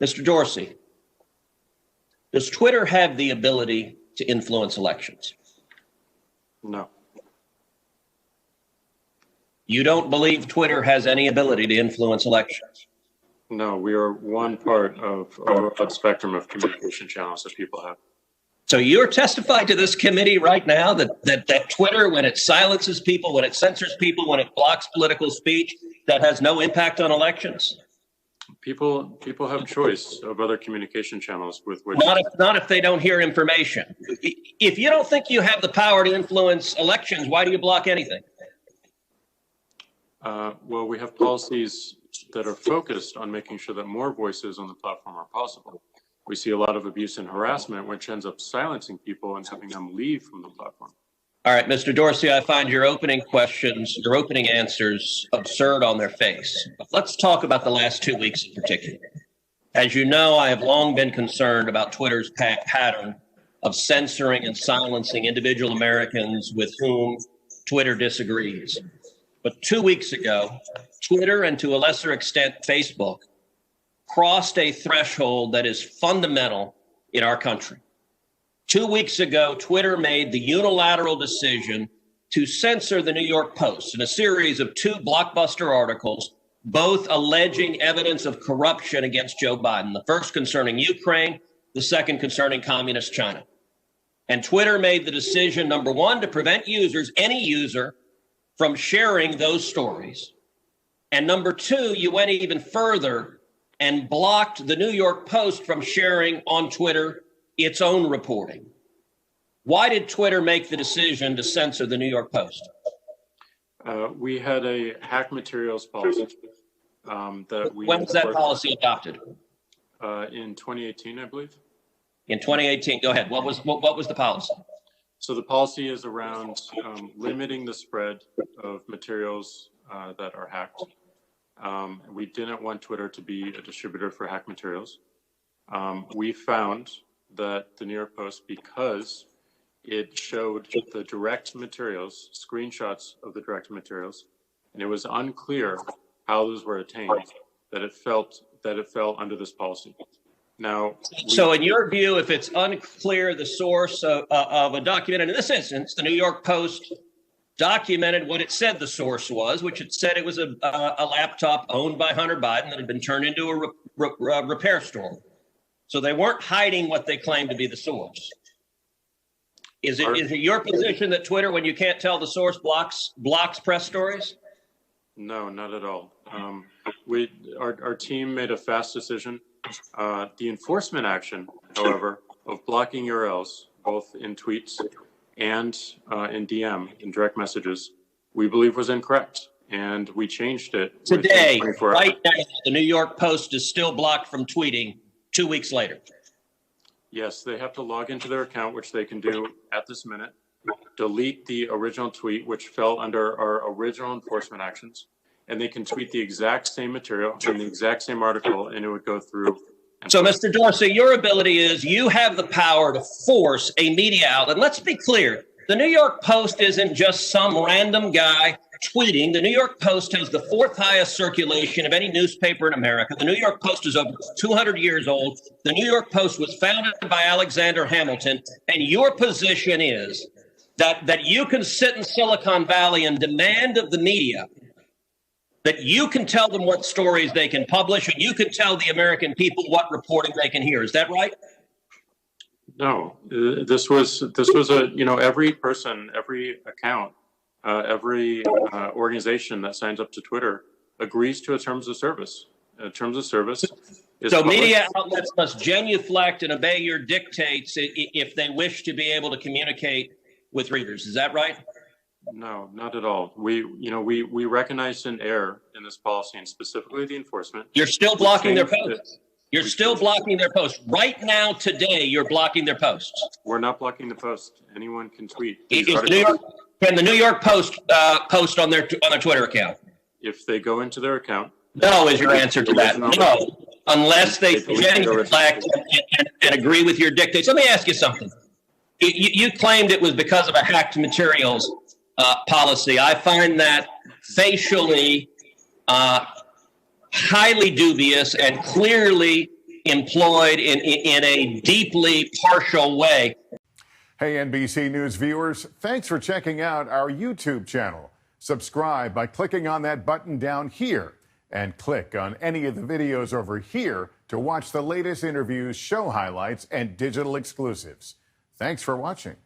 Mr. Dorsey, does Twitter have the ability to influence elections? No. You don't believe Twitter has any ability to influence elections? No, we are one part of a broad spectrum of communication channels that people have. So you're testifying to this committee right now that Twitter, when it silences people, when it censors people, when it blocks political speech, that has no impact on elections? People have choice of other communication channels with which. Not if they don't hear information. If you don't think you have the power to influence elections, why do you block anything? Well, we have policies that are focused on making sure that more voices on the platform are possible. We see a lot of abuse and harassment, which ends up silencing people and having them leave from the platform. All right, Mr. Dorsey, I find your opening questions, your opening answers absurd on their face. But let's talk about the last 2 weeks in particular. As you know, I have long been concerned about Twitter's pattern of censoring and silencing individual Americans with whom Twitter disagrees. But 2 weeks ago, Twitter, and to a lesser extent, Facebook, crossed a threshold that is fundamental in our country. 2 weeks ago, Twitter made the unilateral decision to censor the New York Post in a series of 2 blockbuster articles, both alleging evidence of corruption against Joe Biden, the first concerning Ukraine, the second concerning communist China. And Twitter made the decision, number one, to prevent users, any user, from sharing those stories. And number two, you went even further and blocked the New York Post from sharing on Twitter its own reporting. Why did Twitter make the decision to censor the New York Post? We had a hack materials policy that we. When was that policy adopted? In 2018, I believe. In 2018, go ahead. What was the policy? So the policy is around limiting the spread of materials that are hacked. We didn't want Twitter to be a distributor for hack materials. We found that the New York Post, because it showed the direct materials, screenshots of the direct materials, and it was unclear how those were attained, that it fell under this policy. Now, so in your view, if it's unclear the source of a document, and in this instance, the New York Post documented what it said the source was, which it said it was a laptop owned by Hunter Biden that had been turned into a repair store. So they weren't hiding what they claimed to be the source. Is it your position that Twitter, when you can't tell the source, blocks press stories? No, not at all. Our team made a fast decision. The enforcement action, however, of blocking URLs, both in tweets and in DM, in direct messages, we believe was incorrect. And we changed it. Today, right now, the New York Post is still blocked from tweeting 2 weeks later. Yes, they have to log into their account, which they can do at this minute, delete the original tweet, which fell under our original enforcement actions, and they can tweet the exact same material in the exact same article, and it would go through. So, Mr. Dorsey, your ability is you have the power to force a media outlet. Let's be clear. The New York Post isn't just some random guy tweeting. The New York Post has the 4th highest circulation of any newspaper in America. The New York Post is over 200 years old. The New York Post was founded by Alexander Hamilton. And your position is that you can sit in Silicon Valley and demand of the media that you can tell them what stories they can publish, and you can tell the American people what reporting they can hear. Is that right? No, this was every person, every account, every organization that signs up to Twitter agrees to a terms of service. Terms of service is so published. Media outlets must genuflect and obey your dictates if they wish to be able to communicate with readers. Is that right? No, not at all. We recognized an error in this policy, and specifically the enforcement. You're still blocking their posts. You're still blocking their posts. Right now, today, you're blocking their posts. We're not blocking the post. Anyone can tweet. Can the New York Post post on their Twitter account? If they go into their account. No is your answer to that. No, unless they genuflect and agree with your dictates. Let me ask you something. You claimed it was because of a hacked materials policy. I find that facially highly dubious and clearly employed in a deeply partial way. Hey, NBC News viewers, thanks for checking out our YouTube channel. Subscribe by clicking on that button down here and click on any of the videos over here to watch the latest interviews, show highlights, and digital exclusives. Thanks for watching.